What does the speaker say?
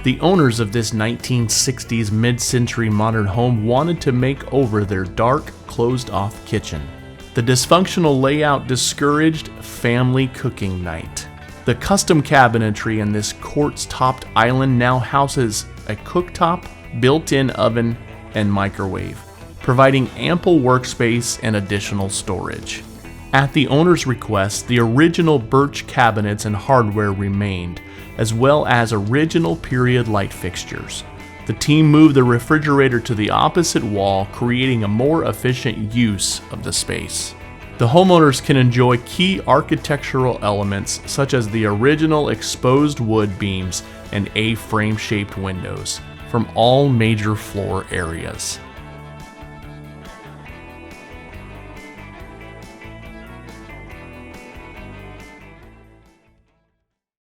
The owners of this 1960s mid-century modern home wanted to make over their dark, closed-off kitchen. The dysfunctional layout discouraged family cooking night. The custom cabinetry in this quartz-topped island now houses a cooktop, built-in oven, and microwave, providing ample workspace and additional storage. At the owner's request, the original birch cabinets and hardware remained, as well as original period light fixtures. The team moved the refrigerator to the opposite wall, creating a more efficient use of the space. The homeowners can enjoy key architectural elements such as the original exposed wood beams and A-frame shaped windows from all major floor areas.